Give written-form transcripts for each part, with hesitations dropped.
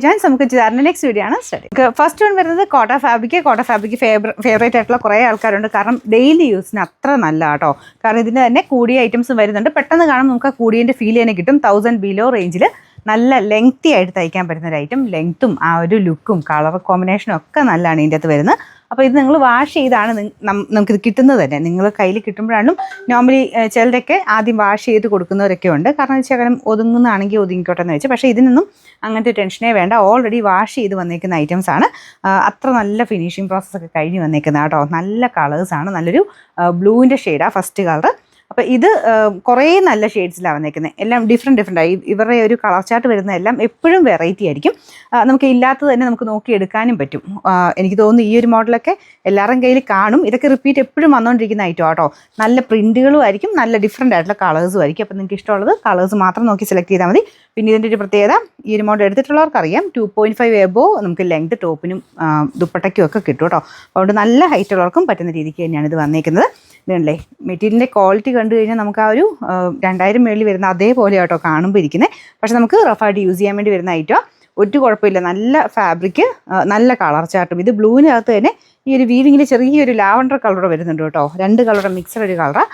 Joints നമുക്ക് ചെയ്താറിൻ്റെ next video ആണ് study. First one വരുന്നത് കോട്ട ഫാബ്രിക് ഫേവറേറ്റ് ആയിട്ടുള്ള കുറേ ആൾക്കാരുണ്ട്. കാരണം ഡെയിലി യൂസിന് അത്ര നല്ല കേട്ടോ. കാരണം ഇതിന് തന്നെ കൂടിയ ഐറ്റംസ് വരുന്നുണ്ട്. പെട്ടെന്ന് കാണുമ്പോൾ നമുക്ക് കൂടിയതിൻ്റെ ഫീൽ തന്നെ കിട്ടും. 1000 ബിലോ റേഞ്ചിൽ നല്ല ലെങ്തി ആയിട്ട് തയ്ക്കാൻ പറ്റുന്ന ഒരു ഐറ്റം. ലെങ്ത്തും ആ ഒരു ലുക്കും കളർ കോമ്പിനേഷനും ഒക്കെ നല്ലതാണ് ഇതിൻ്റെ അകത്ത് വരുന്നത്. അപ്പോൾ ഇത് നിങ്ങൾ വാഷ് ചെയ്താണ് നമുക്കിത് കിട്ടുന്നത് തന്നെ. നിങ്ങൾ കയ്യിൽ കിട്ടുമ്പോഴാണ് നോർമലി ചിലരൊക്കെ ആദ്യം വാഷ് ചെയ്ത് കൊടുക്കുന്നവരൊക്കെ ഉണ്ട്. കാരണം ശകലം ഒതുങ്ങുന്നതാണെങ്കിൽ ഒതുങ്ങിക്കോട്ടെ എന്ന് വെച്ചാൽ. പക്ഷേ ഇതിനൊന്നും അങ്ങനത്തെ ടെൻഷനേ വേണ്ട. ഓൾറെഡി വാഷ് ചെയ്ത് വന്നേക്കുന്ന ഐറ്റംസാണ്. അത്ര നല്ല ഫിനിഷിങ് പ്രോസസ്സൊക്കെ കഴിഞ്ഞ് വന്നേക്കുന്നത് കേട്ടോ. നല്ല കളേഴ്സാണ്. നല്ലൊരു ബ്ലൂവിൻ്റെ ഷെയ്ഡാണ് ഫസ്റ്റ് കളർ. അപ്പോൾ ഇത് കുറേ നല്ല ഷെയ്ഡ്സിലാണ് വന്നേക്കുന്നത്. എല്ലാം ഡിഫറെൻറ്റായി. ഇവരുടെ ഒരു കളർ ചാർട്ട് വരുന്നതെല്ലാം എപ്പോഴും വെറൈറ്റി ആയിരിക്കും. നമുക്ക് ഇല്ലാത്തത് തന്നെ നമുക്ക് നോക്കിയെടുക്കാനും പറ്റും. എനിക്ക് തോന്നുന്നു ഈ ഒരു മോഡലൊക്കെ എല്ലാവരുടെയും കയ്യിൽ കാണും. ഇതൊക്കെ റിപ്പീറ്റ് എപ്പോഴും വന്നുകൊണ്ടിരിക്കുന്ന ഐറ്റം കേട്ടോ. നല്ല പ്രിൻറ്റുകളും ആയിരിക്കും, നല്ല ഡിഫറെൻ്റ് ആയിട്ടുള്ള കളേഴ്സും ആയിരിക്കും. അപ്പോൾ നിങ്ങൾക്ക് ഇഷ്ടമുള്ളത് കളേഴ്സ് മാത്രം നോക്കി സെലക്ട് ചെയ്താൽ മതി. പിന്നെ ഇതിൻ്റെ ഒരു പ്രത്യേകത, ഈ ഒരു മോഡൽ എടുത്തിട്ടുള്ളവർക്കറിയാം 2.5 എബോ നമുക്ക് ലെങ്ത് ടോപ്പിനും ദുപ്പട്ടയ്ക്കും ഒക്കെ കിട്ടും കേട്ടോ. അതുകൊണ്ട് നല്ല ഹൈറ്റ് ഉള്ളവർക്കും പറ്റുന്ന രീതിക്ക് തന്നെയാണ് ഇത് വന്നേക്കുന്നത്. ഇതുണ്ടല്ലേ, മെറ്റീരിയലിൻ്റെ ക്വാളിറ്റി കണ്ടു കഴിഞ്ഞാൽ നമുക്ക് ആ ഒരു 2000 മേളിൽ വരുന്ന അതേപോലെ കേട്ടോ കാണുമ്പോൾ ഇരിക്കുന്നത്. പക്ഷെ നമുക്ക് റഫായിട്ട് യൂസ് ചെയ്യാൻ വേണ്ടി വരുന്ന ഐറ്റം. ഒരു കുഴപ്പമില്ല, നല്ല ഫാബ്രിക്, നല്ല കളർ ചാർട്ടും. ഇത് ബ്ലൂവിനകത്ത് തന്നെ ഈ ഒരു വീവിങ്ങിൽ ചെറിയൊരു ലാവണ്ടർ കളർ വരുന്നുണ്ട് കേട്ടോ. 2 കളറുടെ മിക്സഡ് ഒരു കളറാണ്.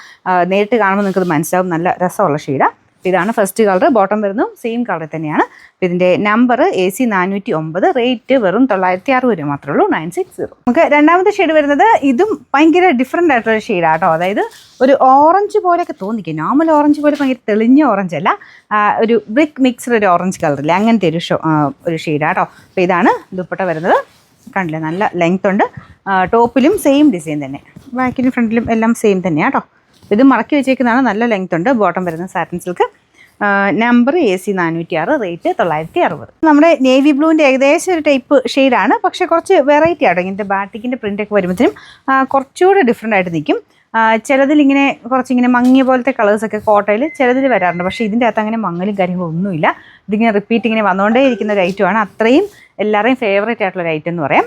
നേരിട്ട് കാണുമ്പോൾ നിങ്ങൾക്കത് മനസ്സിലാവും. നല്ല രസമുള്ള ഷെയ്ഡാണ്. ഇതാണ് ഫസ്റ്റ് കളർ. ബോട്ടം വരുന്നതും സെയിം കളർ തന്നെയാണ്. ഇതിൻ്റെ നമ്പർ AC 409, റേറ്റ് വെറും 960 മാത്രമേ ഉള്ളൂ, 960. നമുക്ക് രണ്ടാമത്തെ ഷെയ്ഡ് വരുന്നത് ഇതും ഭയങ്കര ഡിഫറെൻ്റ് ആയിട്ടുള്ള ഷെയ്ഡാണ് കേട്ടോ. അതായത് ഒരു ഓറഞ്ച് പോലെയൊക്കെ തോന്നിക്കും. നോർമൽ ഓറഞ്ച് പോലെ ഭയങ്കര തെളിഞ്ഞ ഓറഞ്ച് അല്ല, ഒരു ബ്രിക്ക് മിക്സ്ഡ് ഒരു ഓറഞ്ച് കളറില്ല, അങ്ങനത്തെ ഒരു ഷെയ്ഡാണ് കേട്ടോ. അപ്പോൾ ഇതാണ് ദുപ്പട്ട വരുന്നത്. കണ്ടില്ലേ, നല്ല ലെങ്ത് ഉണ്ട്. ടോപ്പിലും സെയിം ഡിസൈൻ തന്നെ, ബാക്കിലും ഫ്രണ്ടിലും എല്ലാം സെയിം തന്നെയാണ് കേട്ടോ. ഇത് മടക്കി വെച്ചേക്കുന്നതാണ്. നല്ല ലെങ്ത് ഉണ്ട്. ബോട്ടം വരുന്ന satin silk. Number AC 406, rate 960. നമ്മുടെ നേവി ബ്ലൂവിൻ്റെ ഏകദേശം ഒരു ടൈപ്പ് ഷെയ്ഡാണ്. പക്ഷേ കുറച്ച് വെറൈറ്റി ആട്ടോ. ഇങ്ങനത്തെ ബാറ്റിക്കിൻ്റെ പ്രിൻ്റൊക്കെ വരുമ്പോഴത്തേനും കുറച്ചുകൂടെ ഡിഫറെൻ്റ് ആയിട്ട് നിൽക്കും. ചിലതിലിങ്ങനെ കുറച്ചിങ്ങനെ മങ്ങിയ പോലത്തെ കളേഴ്സൊക്കെ കോട്ടയിൽ ചിലതിൽ വരാറുണ്ട്. പക്ഷേ ഇതിൻ്റെ അകത്ത് അങ്ങനെ മങ്ങലും കാര്യങ്ങളും ഒന്നുമില്ല. ഇതിങ്ങനെ റിപ്പീറ്റ് ഇങ്ങനെ വന്നുകൊണ്ടേ ഇരിക്കുന്ന ഒരു ഐറ്റമാണ്. അത്രയും എല്ലാവരെയും ഫേവറേറ്റ് ആയിട്ടുള്ളൊരു ഐറ്റം എന്ന് പറയാം.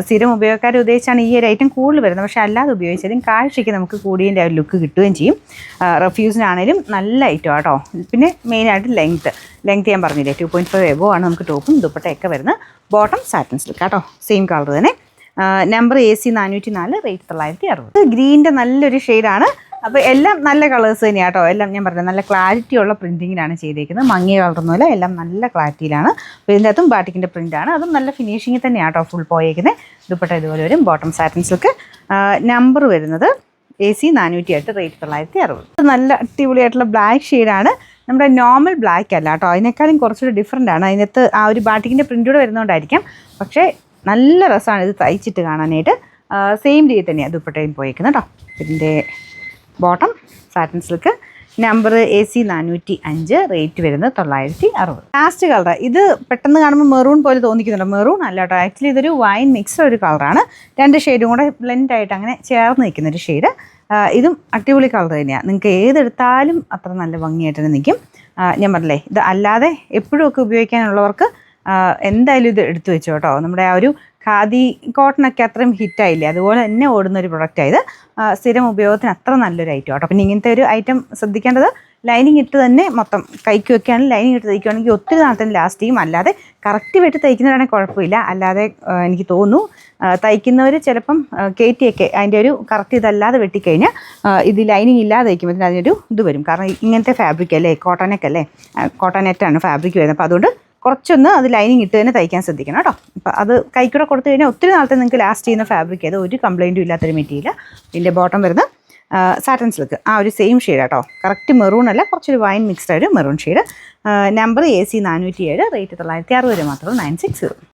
സ്ഥിരം ഉപയോഗക്കാർ ഉദ്ദേശിച്ചാണ് ഈ ഒരു ഐറ്റം കൂടുതൽ വരുന്നത്. പക്ഷേ അല്ലാതെ ഉപയോഗിച്ചാലും കാഴ്ചയ്ക്ക് നമുക്ക് കൂടിയതിൻ്റെ ആ ലുക്ക് കിട്ടുകയും ചെയ്യും. റഫ്യൂസിനാണേലും നല്ല ഐറ്റം ആട്ടോ. പിന്നെ മെയിനായിട്ട് ലെങ്ത്ത് ഞാൻ പറഞ്ഞില്ലേ, 2.5 എബോ ആണ് നമുക്ക് ടോപ്പും ദുപ്പട്ടയൊക്കെ വരുന്നത്. ബോട്ടം സാറ്റിൻ സിൽക്ക് കേട്ടോ, സെയിം കളർ തന്നെ. Number AC 404, rate 960. ഗ്രീൻ്റെ നല്ലൊരു ഷെയ്ഡാണ്. അപ്പോൾ എല്ലാം നല്ല കളേഴ്സ് തന്നെയാണ് കേട്ടോ. എല്ലാം ഞാൻ പറഞ്ഞത് നല്ല ക്ലാരിറ്റി ഉള്ള പ്രിൻറ്റിങ്ങിലാണ് ചെയ്തേക്കുന്നത്. മങ്ങിയ കളറൊന്നുമില്ല, എല്ലാം നല്ല ക്ലാരിറ്റിയിലാണ്. അപ്പോൾ ഇതിൻ്റെ അകത്തും ബാറ്റിക്കിൻ്റെ പ്രിൻ്റാണ്. അതും നല്ല ഫിനിഷിങ് തന്നെയാണ് കേട്ടോ ഫുൾ പോയേക്കുന്നത്. ദുപ്പട്ട ഇതുപോലെ വരും. Bottom satin silk. നമ്പർ വരുന്നത് AC 408, റേറ്റ് 960. നല്ല അടിപൊളിയായിട്ടുള്ള ബ്ലാക്ക് ഷെയ്ഡാണ്. നമ്മുടെ നോർമൽ ബ്ലാക്ക് അല്ല കേട്ടോ, അതിനേക്കാളും കുറച്ചുകൂടി ഡിഫറെൻ്റ് ആണ്. അതിനകത്ത് ആ ഒരു ബാറ്റിക്കിൻ്റെ പ്രിൻ്റൂടെ വരുന്നതുകൊണ്ടായിരിക്കാം. പക്ഷേ നല്ല രസമാണ് ഇത് തയ്ച്ചിട്ട് കാണാനായിട്ട്. സെയിം രീതി തന്നെയാണ് ദുപ്പട്ടയും പോയേക്കുന്നത് കേട്ടോ. ഇതിൻ്റെ bottom satin silk. Number AC 405, rate വരുന്നത് 960. ലാസ്റ്റ് കളർ ഇത് പെട്ടെന്ന് കാണുമ്പോൾ മെറൂൺ പോലെ തോന്നിക്കുന്നുണ്ടോ? മെറൂൺ അല്ല കേട്ടോ, ആക്ച്വലി ഇതൊരു വൈൻ മിക്സ് ഒരു കളറാണ്. 2 ഷെയ്ഡും കൂടെ ബ്ലെൻഡായിട്ട് അങ്ങനെ ചേർന്ന് നിൽക്കുന്നൊരു ഷെയ്ഡ്. ഇതും അടിപൊളി കളർ തന്നെയാണ്. നിങ്ങൾക്ക് ഏതെടുത്താലും അത്ര നല്ല ഭംഗിയായിട്ട് തന്നെ നിൽക്കും. ഞാൻ പറഞ്ഞില്ലേ, ഇത് അല്ലാതെ എപ്പോഴും ഒക്കെ ഉപയോഗിക്കാനുള്ളവർക്ക് എന്തായാലും ഇത് എടുത്തു വെച്ചോ കേട്ടോ. നമ്മുടെ ആ ഒരു ഖാദി കോട്ടണൊക്കെ അത്രയും ഹിറ്റായില്ലേ, അതുപോലെ തന്നെ ഓടുന്നൊരു പ്രൊഡക്റ്റായത്. സ്ഥിരം ഉപയോഗത്തിന് അത്ര നല്ലൊരു ഐറ്റം കേട്ടോ. പിന്നെ ഇങ്ങനത്തെ ഒരു ഐറ്റം ശ്രദ്ധിക്കേണ്ടത്, ലൈനിങ് ഇട്ട് തന്നെ മൊത്തം കൈക്ക് വെക്കുകയാണെങ്കിൽ ലൈനിങ് ഇട്ട് തയ്ക്കുകയാണെങ്കിൽ ഒത്തിരി നാളത്തിന് ലാസ്റ്റ് ചെയ്യും. അല്ലാതെ കറക്റ്റ് വെട്ടി തയ്ക്കുന്നതാണെങ്കിൽ കുഴപ്പമില്ല. അല്ലാതെ എനിക്ക് തോന്നുന്നു തയ്ക്കുന്നവർ ചിലപ്പം കയറ്റിയൊക്കെ അതിൻ്റെ ഒരു കറക്റ്റ് ഇതല്ലാതെ വെട്ടിക്കഴിഞ്ഞാൽ ഇത് ലൈനിങ് ഇല്ലാതെ തയ്ക്കുമ്പോൾ അതിനൊരു ഇത് വരും. കാരണം ഇങ്ങനത്തെ ഫാബ്രിക് അല്ലേ, കോട്ടൺ നെറ്റാണ് ഫാബ്രിക് വരുന്നത്. അപ്പോൾ അതുകൊണ്ട് കുറച്ചൊന്ന് അത് ലൈനിങ് ഇട്ട് തന്നെ തയ്ക്കാൻ ശ്രദ്ധിക്കണം കേട്ടോ. അപ്പോൾ അത് കൈക്കൂടെ കൊടുത്തു കഴിഞ്ഞാൽ ഒത്തിരി നാളത്തെ നിങ്ങൾക്ക് ലാസ്റ്റ് ചെയ്യുന്ന ഫാബ്രിക് അത് ഒരു കംപ്ലയിൻറ്റും ഇല്ലാത്തൊരു മെറ്റീരിയൽ. ഇതിൻ്റെ ബോട്ടം വരുന്ന സാറ്റൻ സിൽക്ക്, ആ ഒരു സെയിം ഷെയ്ഡ് കേട്ടോ. കറക്റ്റ് മെറൂൺ അല്ല, കുറച്ചൊരു വൈൻ മിക്സ്ഡ് ഒരു maroon shade. Number AC 407, rate 960 മാത്രം, 960.